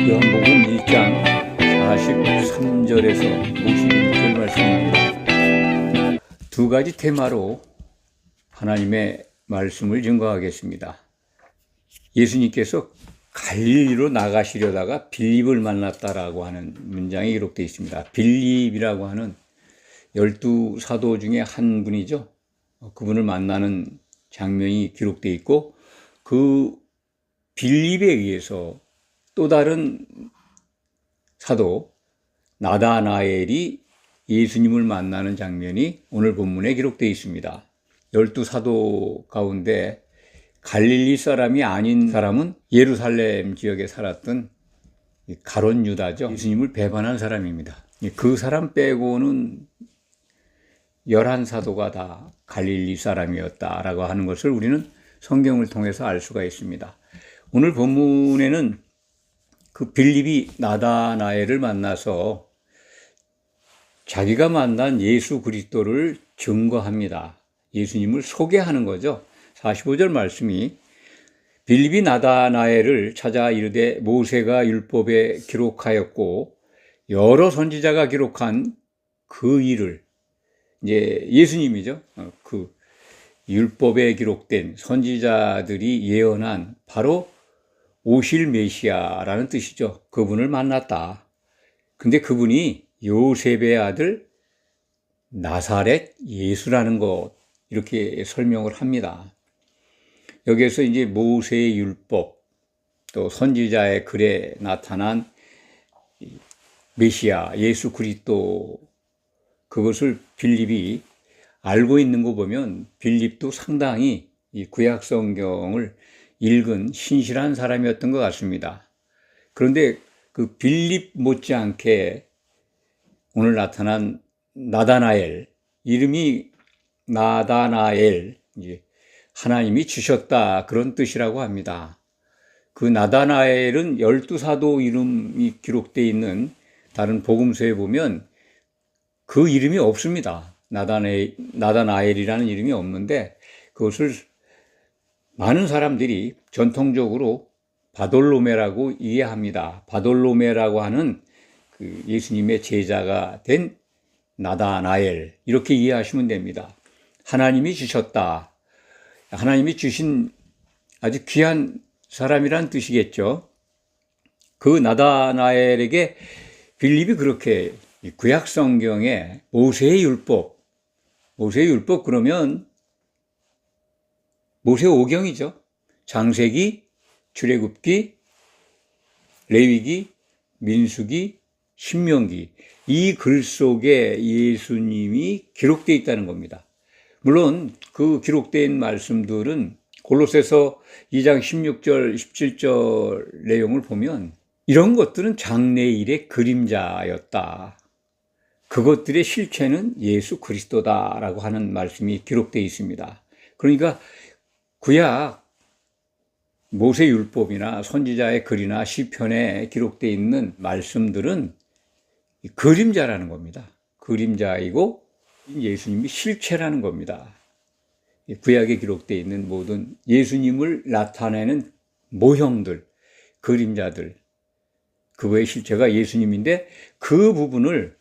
요한복음 1장 43절에서 52절 말씀입니다. 두 가지 테마로 하나님의 말씀을 증거하겠습니다. 예수님께서 갈릴리로 나가시려다가 빌립을 만났다라고 하는 문장이 기록되어 있습니다. 빌립이라고 하는 12사도 중에 한 분이죠. 그분을 만나는 장면이 기록되어 있고, 그 빌립에 의해서 또 다른 사도 나다나엘이 예수님을 만나는 장면이 오늘 본문에 기록되어 있습니다. 12사도 가운데 갈릴리 사람이 아닌 사람은 예루살렘 지역에 살았던 가룟 유다죠. 예수님을 배반한 사람입니다. 그 사람 빼고는 11사도가 다 갈릴리 사람이었다라고 하는 것을 우리는 성경을 통해서 알 수가 있습니다. 오늘 본문에는 그 빌립이 나다나엘을 만나서 자기가 만난 예수 그리스도를 증거합니다. 예수님을 소개하는 거죠. 45절 말씀이 빌립이 나다나엘을 찾아 이르되 모세가 율법에 기록하였고 여러 선지자가 기록한 그 일을, 이제 예수님이죠. 그 율법에 기록된 선지자들이 예언한 바로 오실 메시아라는 뜻이죠. 그분을 만났다. 근데 그분이 요셉의 아들 나사렛 예수라는 것, 이렇게 설명을 합니다. 여기에서 이제 모세의 율법, 또 선지자의 글에 나타난 메시아 예수 그리스도, 그것을 빌립이 알고 있는 거 보면 빌립도 상당히 이 구약 성경을 읽은 신실한 사람이었던 것 같습니다. 그런데 그 빌립 못지않게 오늘 나타난 나다나엘, 이름이 나다나엘, 이제 하나님이 주셨다, 그런 뜻이라고 합니다. 그 나다나엘은 12사도 이름이 기록되어 있는 다른 복음서에 보면 그 이름이 없습니다. 나다나엘이라는 이름이 없는데, 그것을 많은 사람들이 전통적으로 바돌로메라고 이해합니다. 바돌로메라고 하는 그 예수님의 제자가 된 나다나엘, 이렇게 이해하시면 됩니다. 하나님이 주셨다. 하나님이 주신 아주 귀한 사람이란 뜻이겠죠. 그 나다나엘에게 빌립이 그렇게 구약 성경에 모세의 율법 그러면 모세오경이죠. 창세기, 출애굽기, 레위기, 민수기, 신명기, 이 글 속에 예수님이 기록되어 있다는 겁니다. 물론 그 기록된 말씀들은 골로새서 2장 16절, 17절 내용을 보면 이런 것들은 장래일의 그림자였다. 그것들의 실체는 예수 그리스도다라고 하는 말씀이 기록되어 있습니다. 그러니까 구약 모세 율법이나 선지자의 글이나 시편에 기록되어 있는 말씀들은 그림자라는 겁니다. 그림자이고 예수님이 실체라는 겁니다. 구약에 기록되어 있는 모든 예수님을 나타내는 모형들, 그림자들, 그거의 실체가 예수님인데, 그 부분을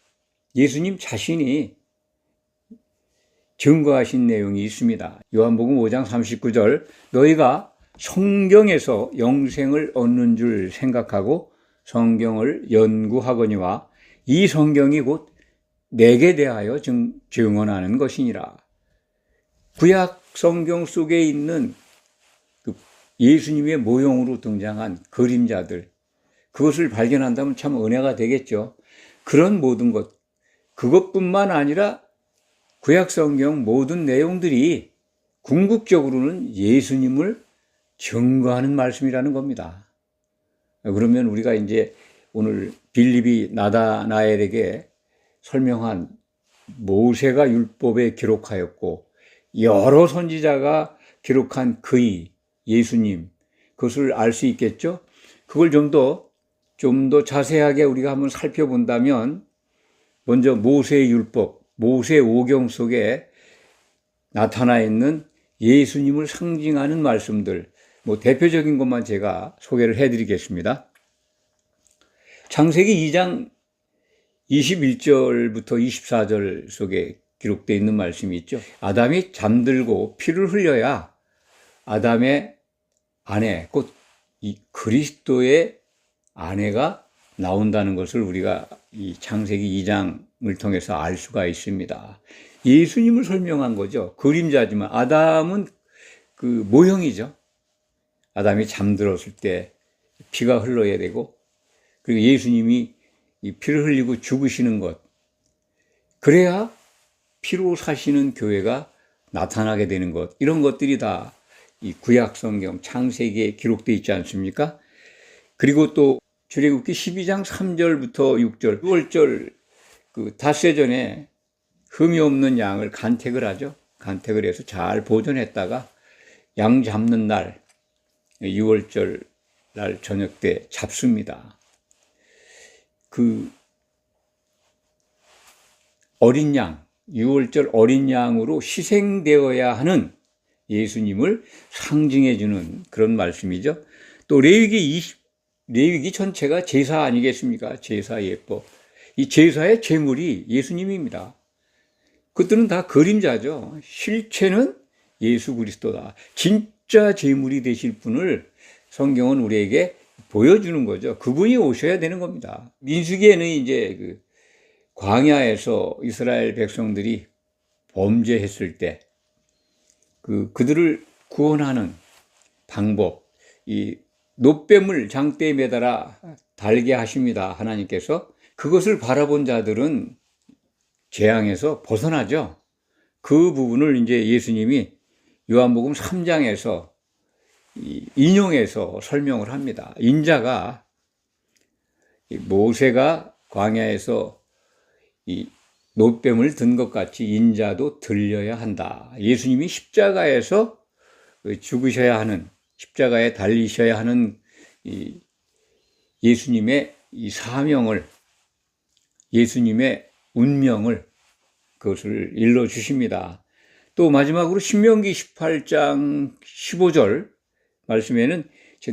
예수님 자신이 증거하신 내용이 있습니다. 요한복음 5장 39절, 너희가 성경에서 영생을 얻는 줄 생각하고 성경을 연구하거니와 이 성경이 곧 내게 대하여 증언하는 것이니라. 구약 성경 속에 있는 그 예수님의 모형으로 등장한 그림자들, 그것을 발견한다면 참 은혜가 되겠죠. 그런 모든 것, 그것뿐만 아니라 구약 성경 모든 내용들이 궁극적으로는 예수님을 증거하는 말씀이라는 겁니다. 그러면 우리가 이제 오늘 빌립이 나다나엘에게 설명한 모세가 율법에 기록하였고 여러 선지자가 기록한 그의 예수님, 그것을 알 수 있겠죠. 그걸 좀 더 자세하게 우리가 한번 살펴본다면, 먼저 모세의 율법, 모세오경 속에 나타나 있는 예수님을 상징하는 말씀들, 대표적인 것만 제가 소개를 해드리겠습니다. 창세기 2장 21절부터 24절 속에 기록되어 있는 말씀이 있죠. 아담이 잠들고 피를 흘려야 아담의 아내, 곧 이 그리스도의 아내가 나온다는 것을 우리가 이 창세기 2장을 통해서 알 수가 있습니다. 예수님을 설명한 거죠. 그림자지만 아담은 그 모형이죠. 아담이 잠들었을 때 피가 흘러야 되고, 그리고 예수님이 이 피를 흘리고 죽으시는 것, 그래야 피로 사시는 교회가 나타나게 되는 것, 이런 것들이 다 이 구약 성경 창세기에 기록되어 있지 않습니까? 그리고 또 출애굽기 12장 3절부터 6절, 6월절 그 닷새 전에 흠이 없는 양을 간택을 하죠. 간택을 해서 잘 보존했다가 양 잡는 날 6월절 날 저녁 때 잡습니다. 그 어린 양, 6월절 어린 양으로 희생되어야 하는 예수님을 상징해 주는 그런 말씀이죠. 또 레위기 전체가 제사 아니겠습니까? 제사 예법. 이 제사의 제물이 예수님입니다. 그것들은 다 그림자죠. 실체는 예수 그리스도다. 진짜 제물이 되실 분을 성경은 우리에게 보여주는 거죠. 그분이 오셔야 되는 겁니다. 민수기에는 이제 그 광야에서 이스라엘 백성들이 범죄했을 때 그들을 구원하는 방법, 이 놋뱀을 장대에 매달아 달게 하십니다. 하나님께서. 그것을 바라본 자들은 재앙에서 벗어나죠. 그 부분을 이제 예수님이 요한복음 3장에서 인용해서 설명을 합니다. 인자가 모세가 광야에서 이 놋뱀을 든 것 같이 인자도 들려야 한다. 예수님이 십자가에서 죽으셔야 하는, 십자가에 달리셔야 하는 이 예수님의 이 사명을, 예수님의 운명을 그것을 일러 주십니다. 또 마지막으로 신명기 18장 15절 말씀에는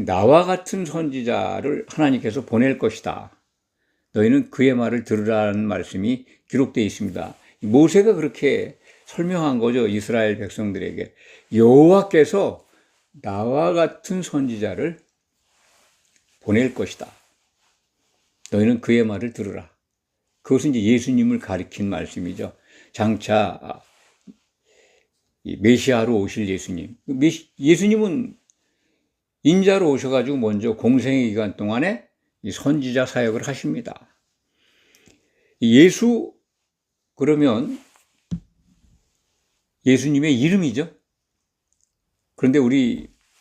나와 같은 선지자를 하나님께서 보낼 것이다. 너희는 그의 말을 들으라는 말씀이 기록되어 있습니다. 모세가 그렇게 설명한 거죠. 이스라엘 백성들에게. 여호와께서 나와 같은 선지자를 보낼 것이다. 너희는 그의 말을 들으라. 그것은 이제 예수님을 가리킨 말씀이죠. 장차 메시아로 오실 예수님. 예수님은 인자로 오셔가지고 먼저 공생의 기간 동안에 이 선지자 사역을 하십니다. 예수 그러면 예수님의 이름이죠. 그런데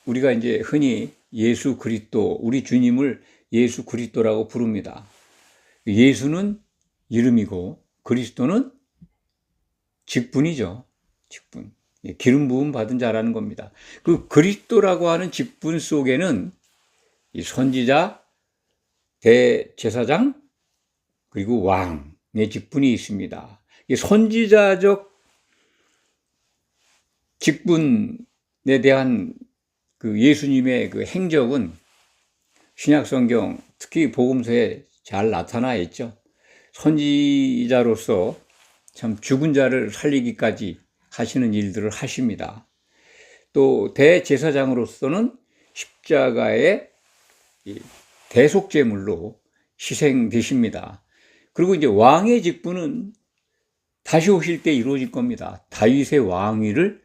우리가 이제 흔히 예수 그리스도, 우리 주님을 예수 그리스도라고 부릅니다. 예수는 이름이고 그리스도는 직분이죠. 직분. 기름 부음 받은 자라는 겁니다. 그 그리스도라고 하는 직분 속에는 이 선지자, 대제사장, 그리고 왕의 직분이 있습니다. 이 선지자적 직분에 대한 그 예수님의 그 행적은 신약성경, 특히 복음서에 잘 나타나 있죠. 선지자로서 참 죽은 자를 살리기까지 하시는 일들을 하십니다. 또 대제사장으로서는 십자가의 대속제물로 희생되십니다. 그리고 이제 왕의 직분은 다시 오실 때 이루어질 겁니다. 다윗의 왕위를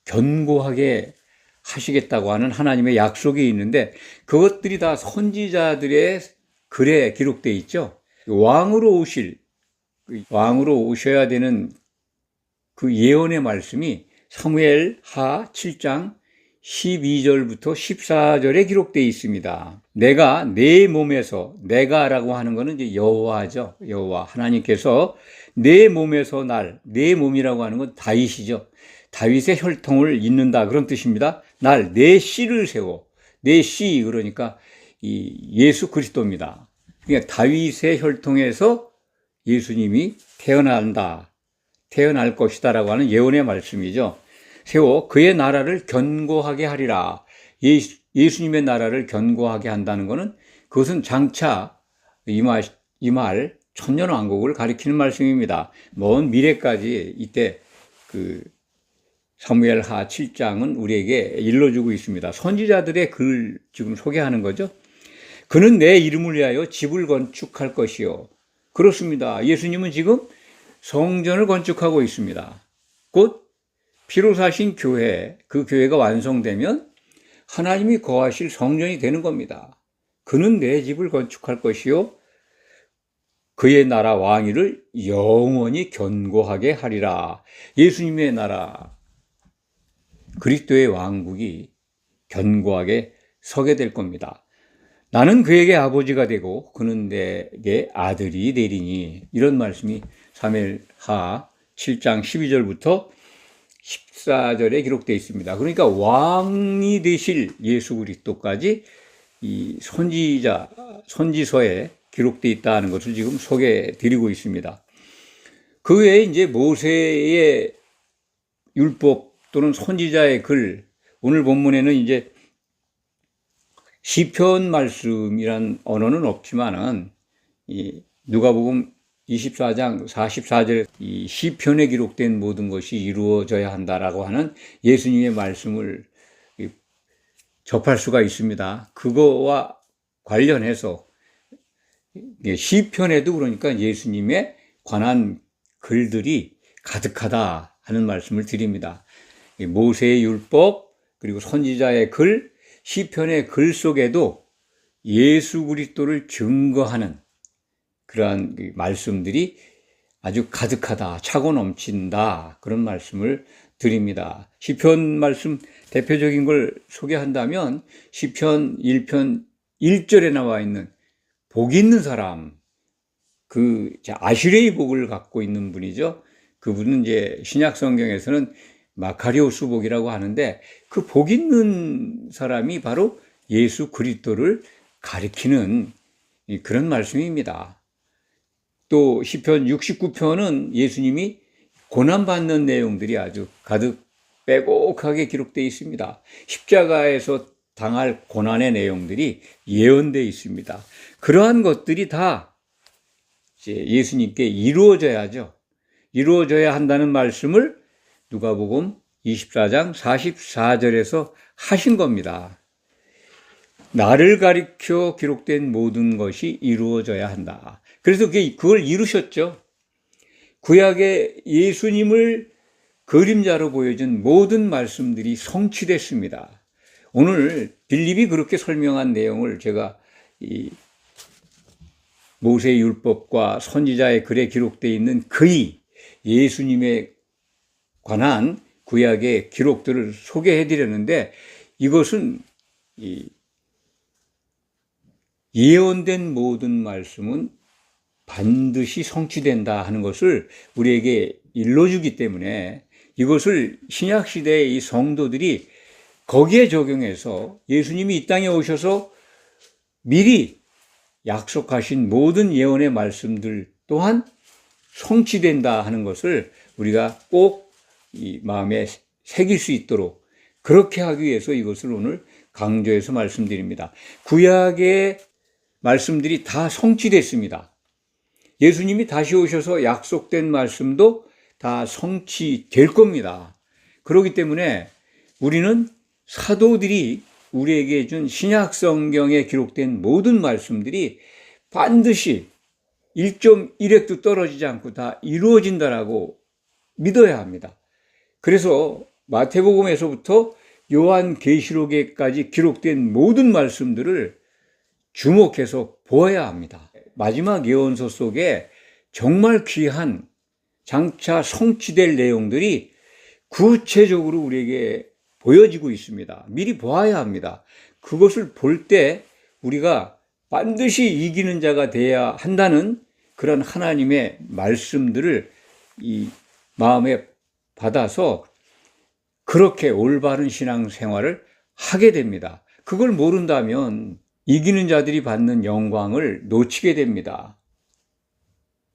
견고하게 하시겠다고 하는 하나님의 약속이 있는데 그것들이 다 선지자들의 글에 기록되어 있죠. 왕으로 오셔야 되는 그 예언의 말씀이 사무엘 하 7장 12절부터 14절에 기록되어 있습니다. 내가 내 몸에서, 내가라고 하는 것은 이제 여호와죠. 여호와 하나님께서 내 몸에서 내 몸이라고 하는 건 다윗이죠. 다윗의 혈통을 잇는다 그런 뜻입니다. 내 씨를 세워. 내 씨 그러니까 이 예수 그리스도입니다. 그러니까 다윗의 혈통에서 예수님이 태어날 것이다라고 하는 예언의 말씀이죠. 세워 그의 나라를 견고하게 하리라. 예수님의 나라를 견고하게 한다는 것은 그것은 장차 이 말 천년왕국을 가리키는 말씀입니다. 먼 미래까지 이때 그 사무엘하 7장은 우리에게 일러주고 있습니다. 선지자들의 글 지금 소개하는 거죠. 그는 내 이름을 위하여 집을 건축할 것이요. 그렇습니다. 예수님은 지금 성전을 건축하고 있습니다. 곧 피로 사신 교회, 그 교회가 완성되면 하나님이 거하실 성전이 되는 겁니다. 그는 내 집을 건축할 것이요. 그의 나라 왕위를 영원히 견고하게 하리라. 예수님의 나라, 그리스도의 왕국이 견고하게 서게 될 겁니다. 나는 그에게 아버지가 되고 그는 내게 아들이 되리니. 이런 말씀이 사무엘하 7장 12절부터 14절에 기록되어 있습니다. 그러니까 왕이 되실 예수 그리스도까지 이 선지서에 기록되어 있다는 것을 지금 소개해 드리고 있습니다. 그 외에 이제 모세의 율법 또는 선지자의 글, 오늘 본문에는 이제 시편 말씀이란 언어는 없지만은 이 누가복음 24장 44절에 이 시편에 기록된 모든 것이 이루어져야 한다라고 하는 예수님의 말씀을 접할 수가 있습니다. 그거와 관련해서 시편에도 그러니까 예수님에 관한 글들이 가득하다 하는 말씀을 드립니다. 모세의 율법, 그리고 선지자의 글, 시편의 글 속에도 예수 그리스도를 증거하는 그러한 말씀들이 아주 가득하다, 차고 넘친다, 그런 말씀을 드립니다. 시편 말씀 대표적인 걸 소개한다면 시편 1편 1절에 나와 있는 복 있는 사람, 그 아슈레의 복을 갖고 있는 분이죠. 그분은 이제 신약 성경에서는 마카리오스 복이라고 하는데 그 복 있는 사람이 바로 예수 그리스도를 가리키는 그런 말씀입니다. 또 시편 69편은 예수님이 고난받는 내용들이 아주 가득 빼곡하게 기록되어 있습니다. 십자가에서 당할 고난의 내용들이 예언되어 있습니다. 그러한 것들이 다 예수님께 이루어져야죠. 이루어져야 한다는 말씀을 누가복음 24장 44절에서 하신 겁니다. 나를 가리켜 기록된 모든 것이 이루어져야 한다. 그래서 그걸 이루셨죠. 구약의 예수님을 그림자로 보여준 모든 말씀들이 성취됐습니다. 오늘 빌립이 그렇게 설명한 내용을 제가 이 모세의 율법과 선지자의 글에 기록되어 있는 그의 예수님에 관한 구약의 기록들을 소개해 드렸는데 이것은 예언된 모든 말씀은 반드시 성취된다 하는 것을 우리에게 일러주기 때문에 이것을 신약시대의 이 성도들이 거기에 적용해서 예수님이 이 땅에 오셔서 미리 약속하신 모든 예언의 말씀들 또한 성취된다 하는 것을 우리가 꼭 이 마음에 새길 수 있도록 그렇게 하기 위해서 이것을 오늘 강조해서 말씀드립니다. 구약의 말씀들이 다 성취됐습니다. 예수님이 다시 오셔서 약속된 말씀도 다 성취될 겁니다. 그렇기 때문에 우리는 사도들이 우리에게 준 신약 성경에 기록된 모든 말씀들이 반드시 1.1획도 떨어지지 않고 다 이루어진다라고 믿어야 합니다. 그래서 마태복음에서부터 요한계시록에까지 기록된 모든 말씀들을 주목해서 보아야 합니다. 마지막 예언서 속에 정말 귀한 장차 성취될 내용들이 구체적으로 우리에게 보여지고 있습니다. 미리 보아야 합니다. 그것을 볼 때 우리가 반드시 이기는 자가 되어야 한다는 그런 하나님의 말씀들을 이 마음에 받아서 그렇게 올바른 신앙생활을 하게 됩니다. 그걸 모른다면 이기는 자들이 받는 영광을 놓치게 됩니다.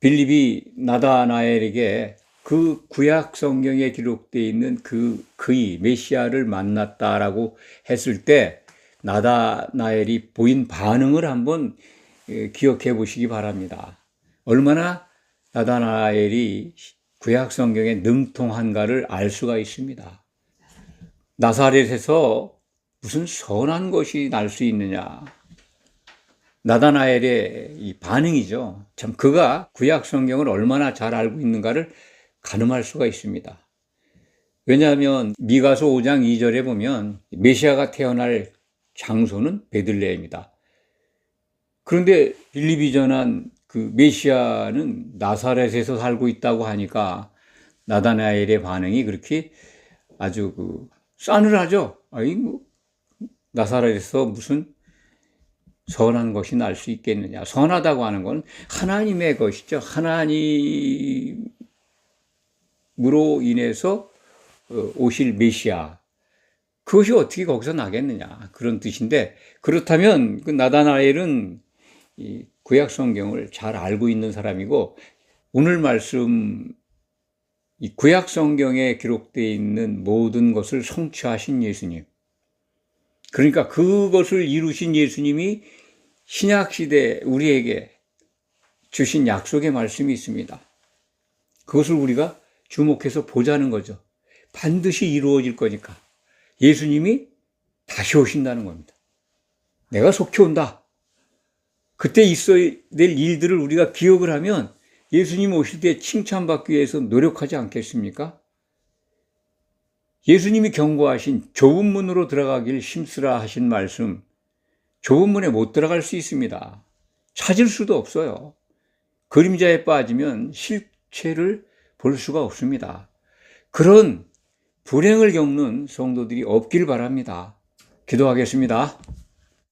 빌립이 나다나엘에게 그 구약 성경에 기록되어 있는 그의 메시아를 만났다라고 했을 때 나다나엘이 보인 반응을 한번 기억해 보시기 바랍니다. 얼마나 나다나엘이 구약 성경에 능통한가를 알 수가 있습니다. 나사렛에서 무슨 선한 것이 날 수 있느냐. 나다나엘의 이 반응이죠. 참 그가 구약 성경을 얼마나 잘 알고 있는가를 가늠할 수가 있습니다. 왜냐하면 미가서 5장 2절에 보면 메시아가 태어날 장소는 베들레헴이다. 그런데 빌립이 전한 그 메시아는 나사렛에서 살고 있다고 하니까 나다나엘의 반응이 그렇게 아주 싸늘하죠. 아이 뭐 나사렛에서 무슨 선한 것이 날 수 있겠느냐. 선하다고 하는 건 하나님의 것이죠. 하나님으로 인해서 오실 메시아. 그것이 어떻게 거기서 나겠느냐. 그런 뜻인데, 그렇다면 그 나다나엘은 이 구약 성경을 잘 알고 있는 사람이고, 오늘 말씀 이 구약 성경에 기록되어 있는 모든 것을 성취하신 예수님. 그러니까 그것을 이루신 예수님이 신약시대 우리에게 주신 약속의 말씀이 있습니다. 그것을 우리가 주목해서 보자는 거죠. 반드시 이루어질 거니까. 예수님이 다시 오신다는 겁니다. 내가 속히 온다. 그때 있어야 될 일들을 우리가 기억을 하면 예수님 오실 때 칭찬받기 위해서 노력하지 않겠습니까? 예수님이 경고하신 좁은 문으로 들어가길 힘쓰라 하신 말씀, 좁은 문에 못 들어갈 수 있습니다. 찾을 수도 없어요. 그림자에 빠지면 실체를 볼 수가 없습니다. 그런 불행을 겪는 성도들이 없길 바랍니다. 기도하겠습니다.